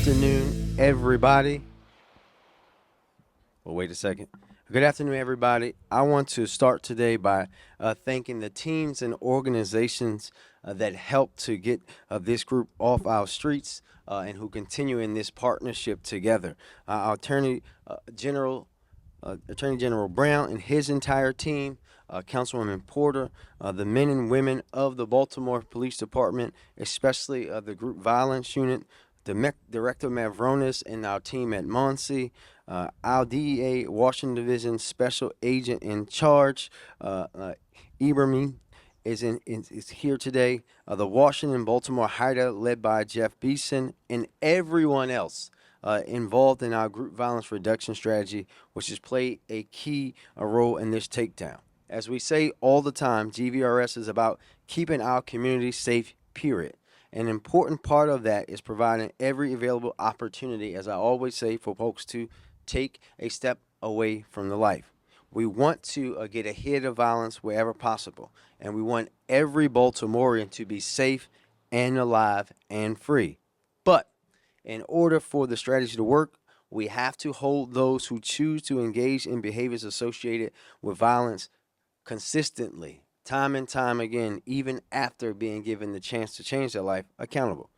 afternoon, everybody. Well, wait a second. Good afternoon, everybody. I want to start today by thanking the teams and organizations that helped to get this group off our streets and who continue in this partnership together. Our Attorney General Brown and his entire team, Councilwoman Porter, the men and women of the Baltimore Police Department, especially the Group Violence Unit, Director Mavronis and our team at Muncie, our DEA Washington Division Special Agent in Charge, Ibrahim, is here today. The Washington Baltimore Hideout led by Jeff Beeson and everyone else involved in our group violence reduction strategy, which has played a key role in this takedown. As we say all the time, GVRS is about keeping our community safe, period. An important part of that is providing every available opportunity, as I always say, for folks to take a step away from the life. We want to get ahead of violence wherever possible, and we want every Baltimorean to be safe and alive and free. But in order for the strategy to work, we have to hold those who choose to engage in behaviors associated with violence consistently, time and time again, even after being given the chance to change their life, accountable.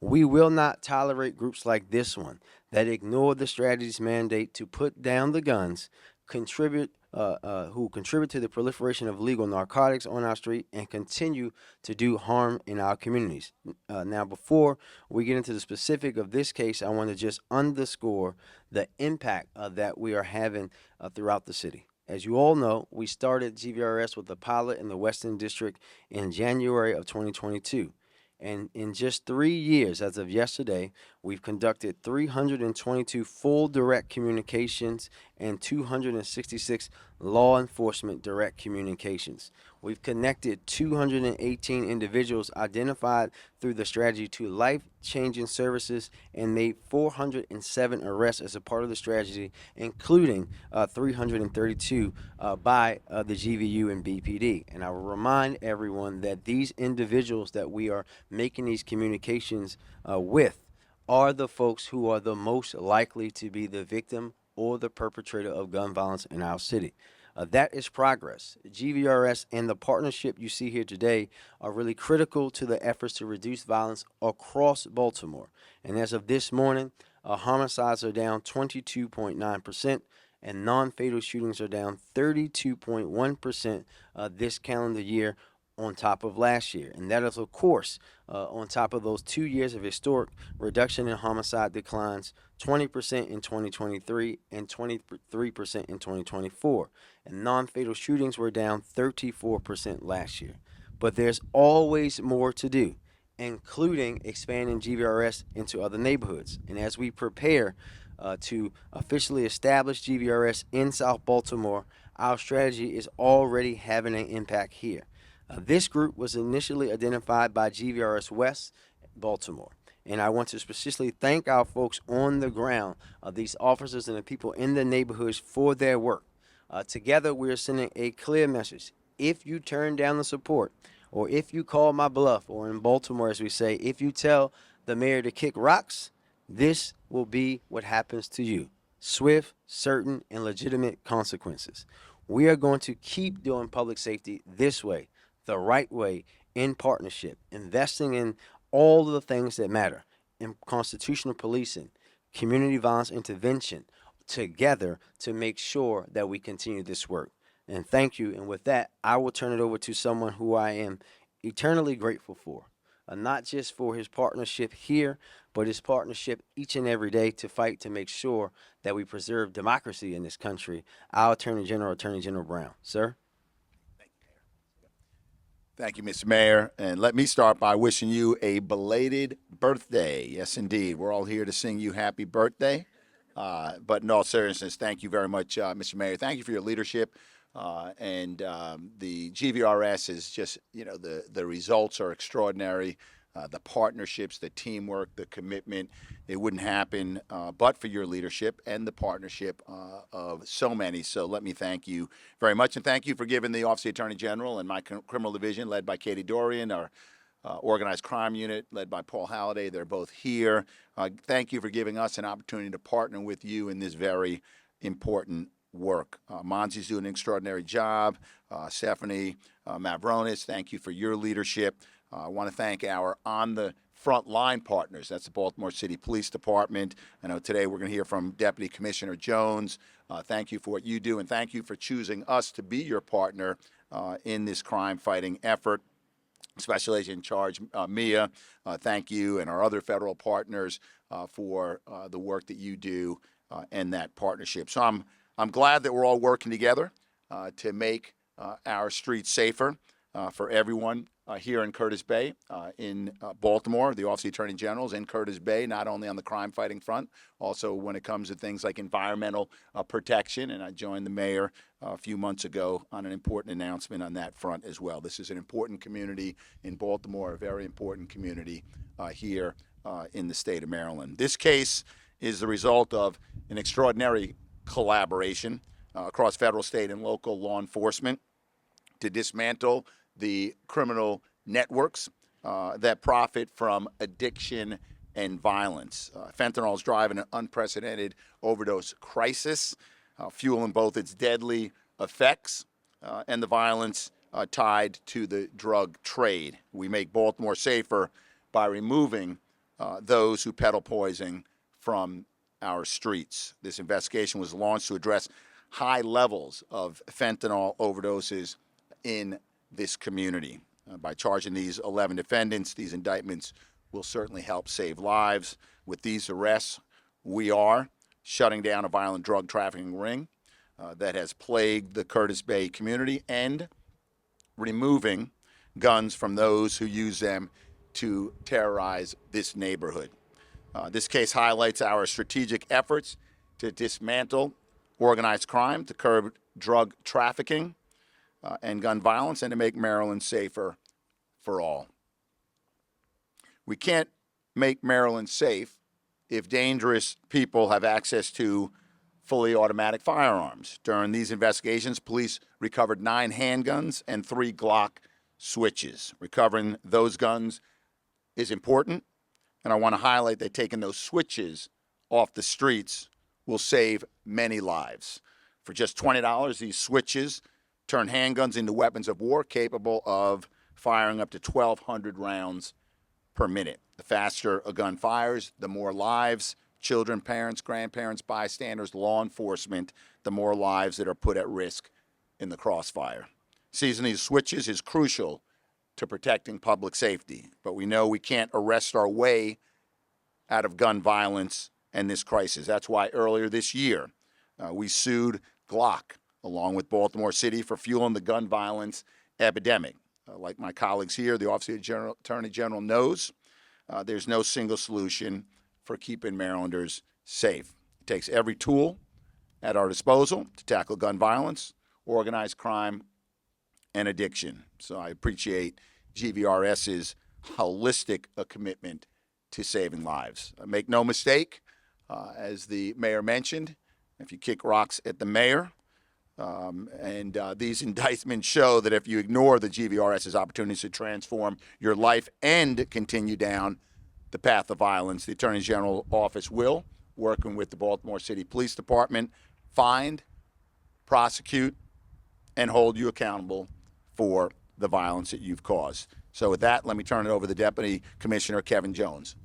We will not tolerate groups like this one that ignore the strategy's mandate to put down the guns, who contribute to the proliferation of legal narcotics on our street and continue to do harm in our communities. Now, before we get into the specific of this case, I want to just underscore the impact that we are having throughout the city. As you all know, we started GVRS with a pilot in the Western District in January of 2022. And in just 3 years, as of yesterday, we've conducted 322 full direct communications and 266 law enforcement direct communications. We've connected 218 individuals identified through the strategy to life-changing services and made 407 arrests as a part of the strategy, including 332 by the GVU and BPD. And I will remind everyone that these individuals that we are making these communications with are the folks who are the most likely to be the victim or the perpetrator of gun violence in our city. That is progress. GVRS and the partnership you see here today are really critical to the efforts to reduce violence across Baltimore. And as of this morning, homicides are down 22.9%, and non-fatal shootings are down 32.1% this calendar year on top of last year. And that is, of course, on top of those 2 years of historic reduction in homicide declines, 20% in 2023 and 23% in 2024. And non-fatal shootings were down 34% last year. But there's always more to do, including expanding GVRS into other neighborhoods. And as we prepare to officially establish GVRS in South Baltimore, our strategy is already having an impact here. This group was initially identified by GVRS West Baltimore. And I want to specifically thank our folks on the ground, these officers and the people in the neighborhoods for their work. Together, we are sending a clear message. If you turn down the support, or if you call my bluff, or in Baltimore, as we say, if you tell the mayor to kick rocks, this will be what happens to you. Swift, certain, and legitimate consequences. We are going to keep doing public safety this way, the right way, in partnership, investing in all of the things that matter, in constitutional policing, community violence intervention, together to make sure that we continue this work. And thank you. And with that, I will turn it over to someone who I am eternally grateful for, not just for his partnership here, but his partnership each and every day to fight to make sure that we preserve democracy in this country. Our Attorney General Brown. Sir? Thank you, Mr. Mayor. And let me start by wishing you a belated birthday. Yes, indeed. We're all here to sing you happy birthday. But in all seriousness, thank you very much, Mr. Mayor. Thank you for your leadership. The GVRS is just, the results are extraordinary. The partnerships, the teamwork, the commitment, it wouldn't happen but for your leadership and the partnership of so many. So let me thank you very much, and thank you for giving the Office of the Attorney General and my criminal division, led by Katie Dorian, our Organized Crime Unit led by Paul Halliday. They're both here. Thank you for giving us an opportunity to partner with you in this very important work. Monzi's doing an extraordinary job. Stephanie Mavronis, thank you for your leadership. I want to thank our on the front line partners. That's the Baltimore City Police Department. I know today we're going to hear from Deputy Commissioner Jones. Thank you for what you do, and thank you for choosing us to be your partner in this crime fighting effort. Special Agent in Charge, Mia, thank you, and our other federal partners for the work that you do and that partnership. So I'm glad that we're all working together to make our streets safer for everyone here in Curtis Bay, in Baltimore. The Office of the Attorney General is in Curtis Bay, not only on the crime fighting front, also when it comes to things like environmental protection. And I joined the mayor a few months ago on an important announcement on that front as well. This is an important community in Baltimore, a very important community here in the state of Maryland. This case is the result of an extraordinary collaboration across federal, state, and local law enforcement to dismantle the criminal networks that profit from addiction and violence. Fentanyl is driving an unprecedented overdose crisis, fueling both its deadly effects and the violence tied to the drug trade. We make Baltimore safer by removing those who peddle poison from our streets. This investigation was launched to address high levels of fentanyl overdoses in this community. By charging these 11 defendants, these indictments will certainly help save lives. With these arrests, we are shutting down a violent drug trafficking ring that has plagued the Curtis Bay community and removing guns from those who use them to terrorize this neighborhood. This case highlights our strategic efforts to dismantle organized crime, to curb drug trafficking, and gun violence, and to make Maryland safer for all. We can't make Maryland safe if dangerous people have access to fully automatic firearms. During these investigations, police recovered 9 handguns and 3 Glock switches. Recovering those guns is important, and I want to highlight that taking those switches off the streets will save many lives. For just $20, these switches turn handguns into weapons of war capable of firing up to 1,200 rounds per minute. The faster a gun fires, the more lives, children, parents, grandparents, bystanders, law enforcement, the more lives that are put at risk in the crossfire. Seizing these switches is crucial to protecting public safety, but we know we can't arrest our way out of gun violence and this crisis. That's why earlier this year, we sued Glock, along with Baltimore City, for fueling the gun violence epidemic. Like my colleagues here, the Office of the Attorney General knows there's no single solution for keeping Marylanders safe. It takes every tool at our disposal to tackle gun violence, organized crime, and addiction. So I appreciate GVRS's holistic commitment to saving lives. Make no mistake, as the mayor mentioned, if you kick rocks at the mayor, these indictments show that if you ignore the GVRS's opportunities to transform your life and continue down the path of violence, the Attorney General's office will, working with the Baltimore City Police Department, find, prosecute, and hold you accountable for the violence that you've caused. So with that, let me turn it over to the Deputy Commissioner, Kevin Jones.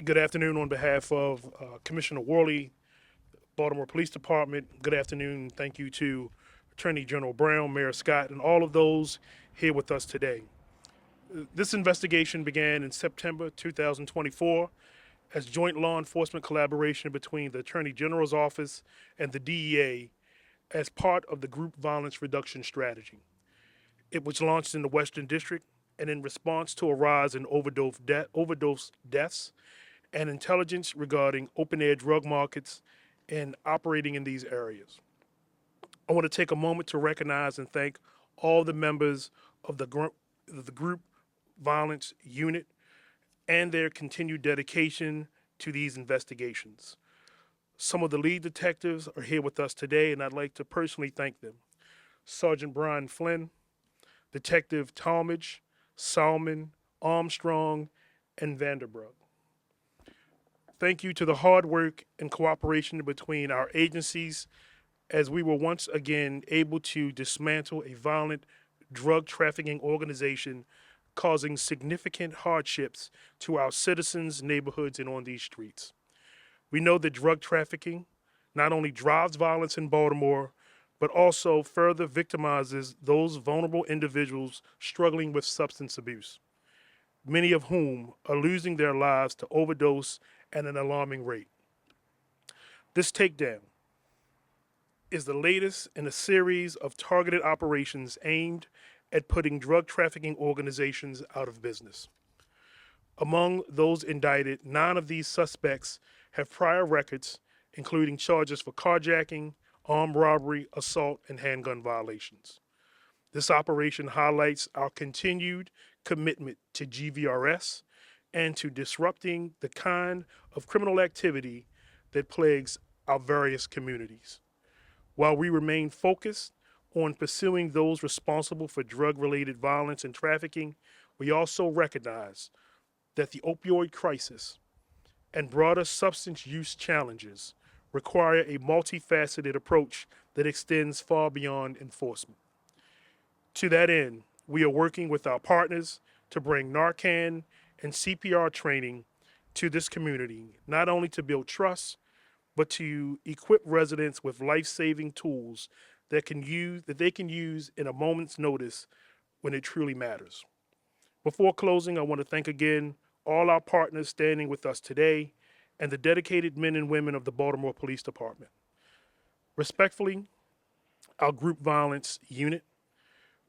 Good afternoon on behalf of Commissioner Worley, Baltimore Police Department. Good afternoon. Thank you to Attorney General Brown, Mayor Scott, and all of those here with us today. This investigation began in September 2024 as joint law enforcement collaboration between the Attorney General's office and the DEA as part of the Group Violence Reduction Strategy. It was launched in the Western District and in response to a rise in overdose deaths and intelligence regarding open-air drug markets and operating in these areas. I want to take a moment to recognize and thank all the members of the Group Violence Unit and their continued dedication to these investigations. Some of the lead detectives are here with us today, and I'd like to personally thank them. Sergeant Brian Flynn, Detective Talmadge, Salmon, Armstrong, and Vanderbrook. Thank you to the hard work and cooperation between our agencies as we were once again able to dismantle a violent drug trafficking organization causing significant hardships to our citizens, neighborhoods, and on these streets. We know that drug trafficking not only drives violence in Baltimore, but also further victimizes those vulnerable individuals struggling with substance abuse, many of whom are losing their lives to overdose at an alarming rate. This takedown is the latest in a series of targeted operations aimed at putting drug trafficking organizations out of business. Among those indicted, 9 of these suspects have prior records, including charges for carjacking, armed robbery, assault, and handgun violations. This operation highlights our continued commitment to GVRS and to disrupting the kind of criminal activity that plagues our various communities. While we remain focused on pursuing those responsible for drug-related violence and trafficking, we also recognize that the opioid crisis and broader substance use challenges require a multifaceted approach that extends far beyond enforcement. To that end, we are working with our partners to bring Narcan and CPR training to this community, not only to build trust, but to equip residents with life-saving tools that they can use in a moment's notice when it truly matters. Before closing, I want to thank again all our partners standing with us today and the dedicated men and women of the Baltimore Police Department. Respectfully, our group violence unit,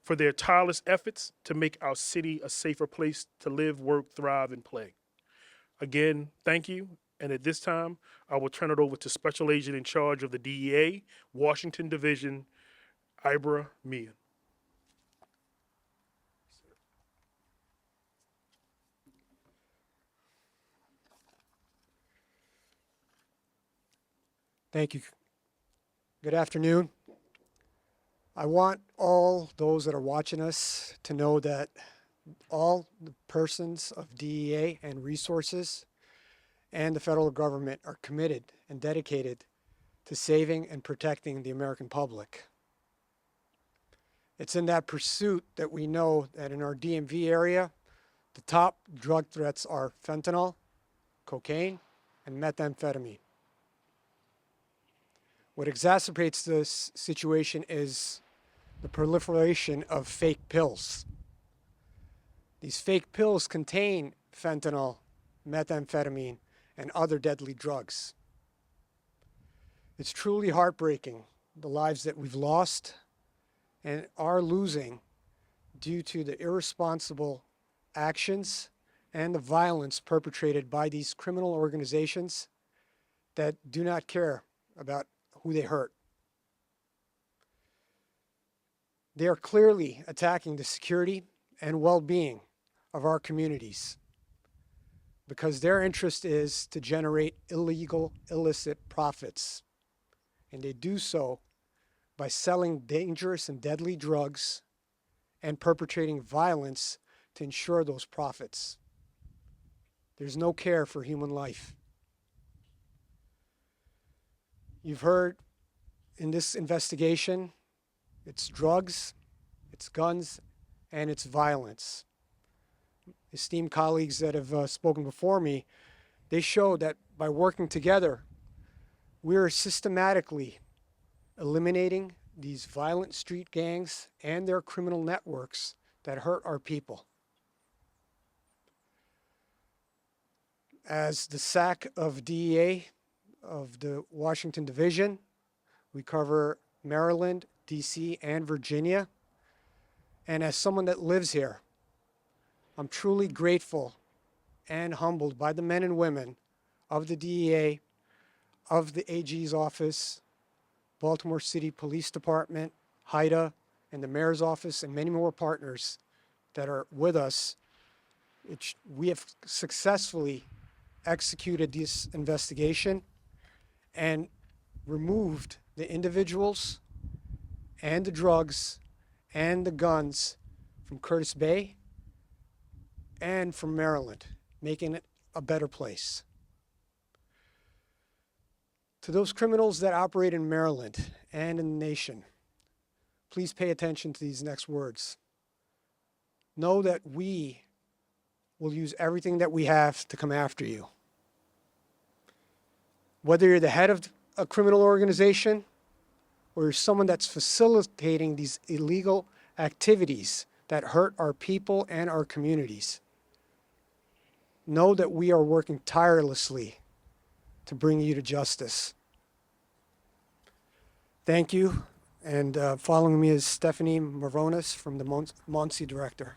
for their tireless efforts to make our city a safer place to live, work, thrive, and play. Again, thank you. And at this time, I will turn it over to Special Agent in charge of the DEA, Washington Division, Ibra Mian. Thank you. Good afternoon. I want all those that are watching us to know that all the persons of DEA and resources and the federal government are committed and dedicated to saving and protecting the American public. It's in that pursuit that we know that in our DMV area, the top drug threats are fentanyl, cocaine, and methamphetamine. What exacerbates this situation is the proliferation of fake pills. These fake pills contain fentanyl, methamphetamine, and other deadly drugs. It's truly heartbreaking, the lives that we've lost and are losing due to the irresponsible actions and the violence perpetrated by these criminal organizations that do not care about who they hurt. They are clearly attacking the security and well-being of our communities because their interest is to generate illegal, illicit profits. And they do so by selling dangerous and deadly drugs and perpetrating violence to ensure those profits. There's no care for human life. You've heard in this investigation, it's drugs, it's guns, and it's violence. Esteemed colleagues that have spoken before me, they show that by working together, we're systematically eliminating these violent street gangs and their criminal networks that hurt our people. As the SAC of DEA of the Washington Division, we cover Maryland, DC, and Virginia. And as someone that lives here, I'm truly grateful and humbled by the men and women of the DEA, of the AG's office, Baltimore City Police Department, HIDA, and the mayor's office, and many more partners that are with us. We have successfully executed this investigation, and removed the individuals and the drugs and the guns from Curtis Bay and from Maryland, making it a better place. To those criminals that operate in Maryland and in the nation, please pay attention to these next words. Know that we will use everything that we have to come after you. Whether you're the head of a criminal organization or you're someone that's facilitating these illegal activities that hurt our people and our communities, know that we are working tirelessly to bring you to justice. Thank you. And following me is Stephanie Moronis from the Muncie Director.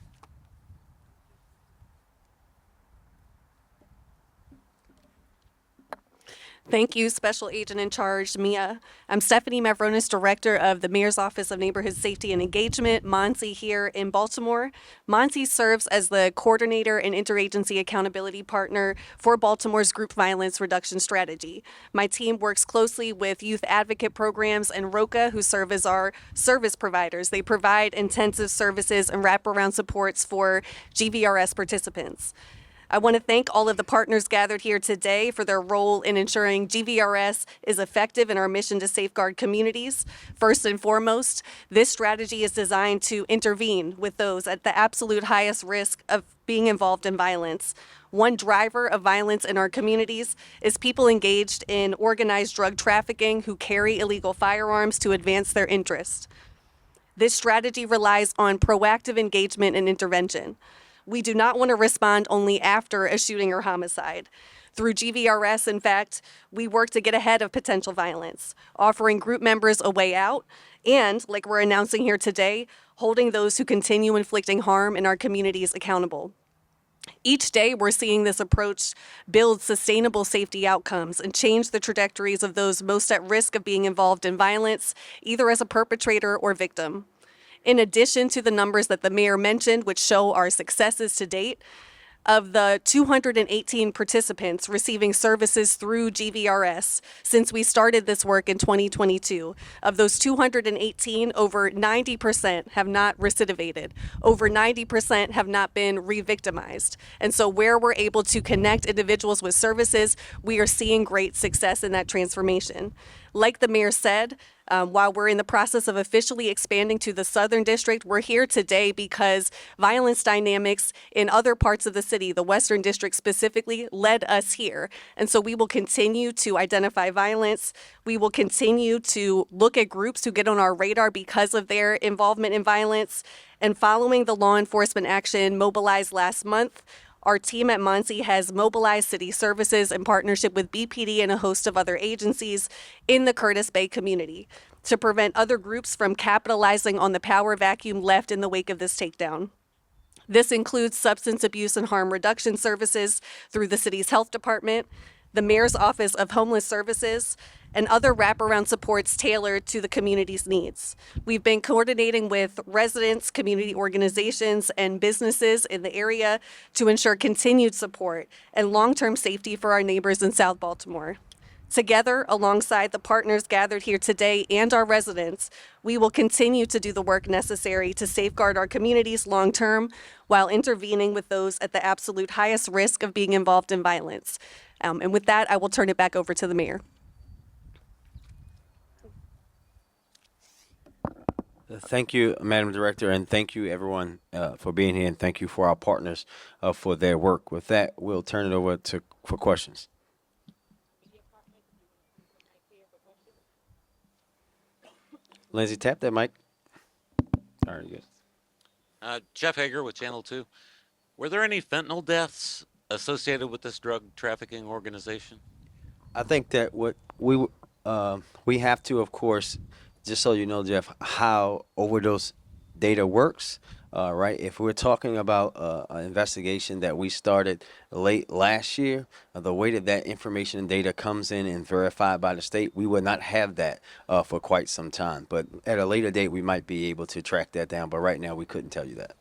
Thank you, Special Agent in Charge, Mia. I'm Stephanie Mavronis, Director of the Mayor's Office of Neighborhood Safety and Engagement, Muncie here in Baltimore. Muncie serves as the coordinator and interagency accountability partner for Baltimore's group violence reduction strategy. My team works closely with youth advocate programs and ROCA, who serve as our service providers. They provide intensive services and wraparound supports for GVRS participants. I want to thank all of the partners gathered here today for their role in ensuring GVRS is effective in our mission to safeguard communities. First and foremost, this strategy is designed to intervene with those at the absolute highest risk of being involved in violence. One driver of violence in our communities is people engaged in organized drug trafficking who carry illegal firearms to advance their interests. This strategy relies on proactive engagement and intervention. We do not want to respond only after a shooting or homicide. Through GVRS, in fact, we work to get ahead of potential violence, offering group members a way out, and, like we're announcing here today, holding those who continue inflicting harm in our communities accountable. Each day, we're seeing this approach build sustainable safety outcomes and change the trajectories of those most at risk of being involved in violence, either as a perpetrator or victim. In addition to the numbers that the mayor mentioned, which show our successes to date, of the 218 participants receiving services through GVRS since we started this work in 2022, of those 218, over 90% have not recidivated. Over 90% have not been re-victimized. And so where we're able to connect individuals with services, we are seeing great success in that transformation. Like the mayor said, while we're in the process of officially expanding to the Southern District, we're here today because violence dynamics in other parts of the city, the Western District specifically, led us here. And so we will continue to identify violence. We will continue to look at groups who get on our radar because of their involvement in violence. And following the law enforcement action mobilized last month, our team at Muncie has mobilized city services in partnership with BPD and a host of other agencies in the Curtis Bay community to prevent other groups from capitalizing on the power vacuum left in the wake of this takedown. This includes substance abuse and harm reduction services through the city's health department, the Mayor's Office of Homeless Services, and other wraparound supports tailored to the community's needs. We've been coordinating with residents, community organizations, and businesses in the area to ensure continued support and long-term safety for our neighbors in South Baltimore. Together, alongside the partners gathered here today and our residents, we will continue to do the work necessary to safeguard our communities long-term while intervening with those at the absolute highest risk of being involved in violence. And with that, I will turn it back over to the mayor. Thank you, Madam Director, and thank you, everyone, for being here, and thank you for our partners for their work. With that, we'll turn it over for questions. Lindsay, tap that mic. All right, good. Jeff Hager with Channel 2. Were there any fentanyl deaths associated with this drug trafficking organization? I think that what we have to, of course, just so you know, Jeff, how overdose data works, right? If we're talking about an investigation that we started late last year, the way that information and data comes in and verified by the state, we would not have that for quite some time. But at a later date, we might be able to track that down. But right now, we couldn't tell you that.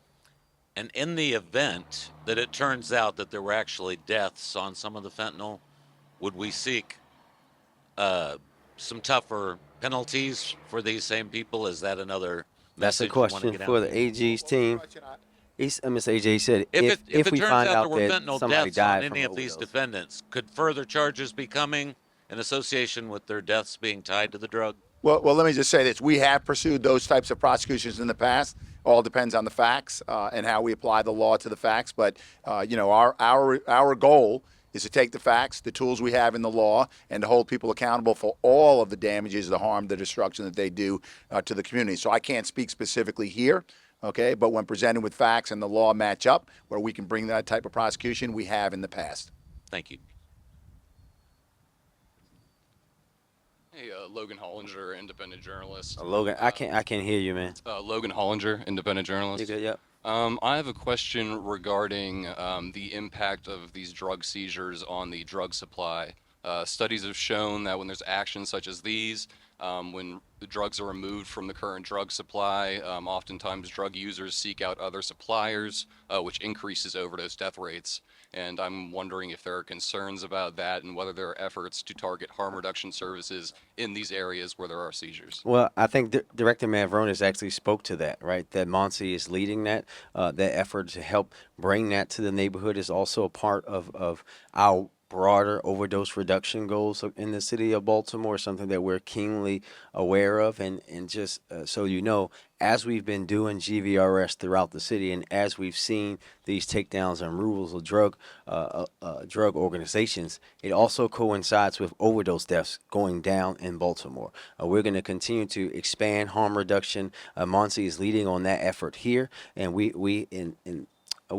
And in the event that it turns out that there were actually deaths on some of the fentanyl, would we seek some tougher penalties for these same people? Is that another That's a message you want to question get for out the there? AG's team. Mr. AJ said If if it we turns find out there out were that fentanyl somebody deaths on died from any an of these overdose. defendants, could further charges be coming in association with their deaths being tied to the drug? Well, let me just say this. We have pursued those types of prosecutions in the past. All depends on the facts and how we apply the law to the facts. But, our goal is to take the facts, the tools we have in the law, and to hold people accountable for all of the damages, the harm, the destruction that they do to the community. So I can't speak specifically here, okay? But when presented with facts and the law match up, where we can bring that type of prosecution, we have in the past. Thank you. Hey, Logan Hollinger, independent journalist. Logan, I can't hear you, man. Logan Hollinger, independent journalist. You good? Yep. I have a question regarding the impact of these drug seizures on the drug supply. Studies have shown that when there's actions such as these, when the drugs are removed from the current drug supply, oftentimes drug users seek out other suppliers, which increases overdose death rates. And I'm wondering if there are concerns about that and whether there are efforts to target harm reduction services in these areas where there are seizures. Well, I think Director Mavronis actually spoke to that, right? That Monty is leading that. That effort to help bring that to the neighborhood is also a part of our broader overdose reduction goals in the city of Baltimore, something that we're keenly aware of. And just so you know, as we've been doing GVRS throughout the city, and as we've seen these takedowns and removals of drug organizations, it also coincides with overdose deaths going down in Baltimore. We're going to continue to expand harm reduction. Monty is leading on that effort here, and we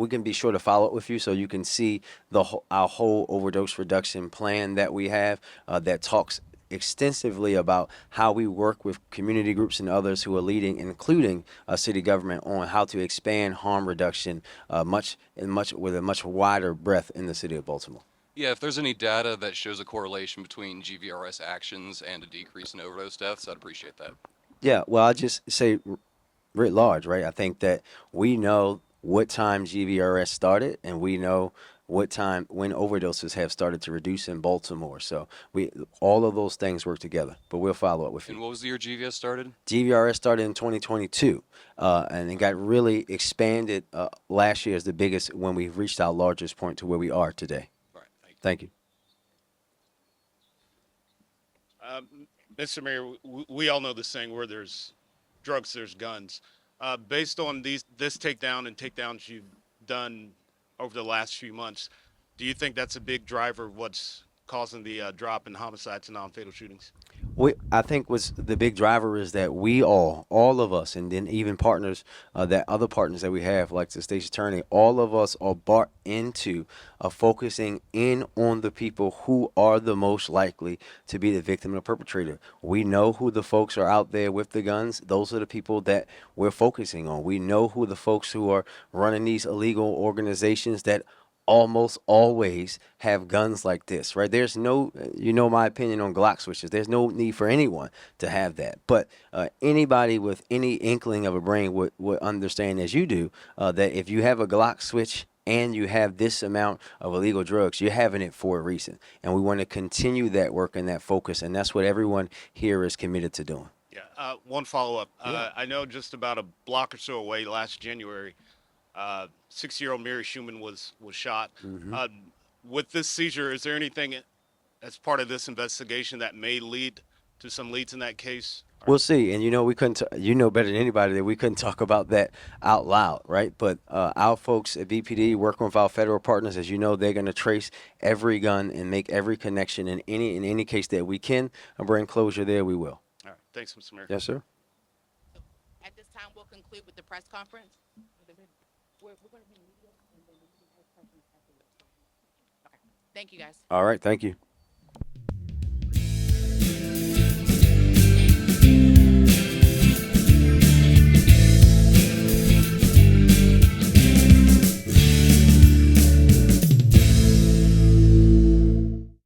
can be sure to follow up with you so you can see our whole overdose reduction plan that we have that talks extensively about how we work with community groups and others who are leading, including city government, on how to expand harm reduction with a much wider breadth in the city of Baltimore. Yeah, if there's any data that shows a correlation between GVRS actions and a decrease in overdose deaths, I'd appreciate that. Yeah, well, I just say writ large, right? I think that we know what time GVRS started, and we know when overdoses have started to reduce in Baltimore. So all of those things work together. But we'll follow up with And you. what was the year GVS started? GVRS started in 2022, and it got really expanded last year as the biggest when we reached our largest point to where we are today. All right, thank you. Thank you. Mr. Mayor, we all know the saying, where there's drugs, there's guns. Based on this takedown and takedowns you've done over the last few months, do you think that's a big driver of what's causing the drop in homicides and non-fatal shootings? I think what's the big driver is that we all of us, and then even partners, other partners that we have, like the state's attorney, all of us are bought into focusing in on the people who are the most likely to be the victim and the perpetrator. We know who the folks are out there with the guns. Those are the people that we're focusing on. We know who the folks who are running these illegal organizations that almost always have guns like this, right? There's no, my opinion on Glock switches. There's no need for anyone to have that. But anybody with any inkling of a brain would understand, as you do, that if you have a Glock switch and you have this amount of illegal drugs, you're having it for a reason. And we want to continue that work and that focus. And that's what everyone here is committed to doing. Yeah. One follow-up. I know just about a block or so away last January, 6-year-old Mary Schumann was shot. With this seizure, is there anything as part of this investigation that may lead to some leads in that case? We'll see. And we couldn't. You know better than anybody that we couldn't talk about that out loud, right? But our folks at BPD, working with our federal partners, as you know, they're going to trace every gun and make every connection in any case that we can bring closure there. We will. All right. Thanks, Mr. Mayor. Yes, sir. At this time, we'll conclude with the press conference. We're going to be media, and then the media has questions after this. Okay. Thank you, guys. All right. Thank you.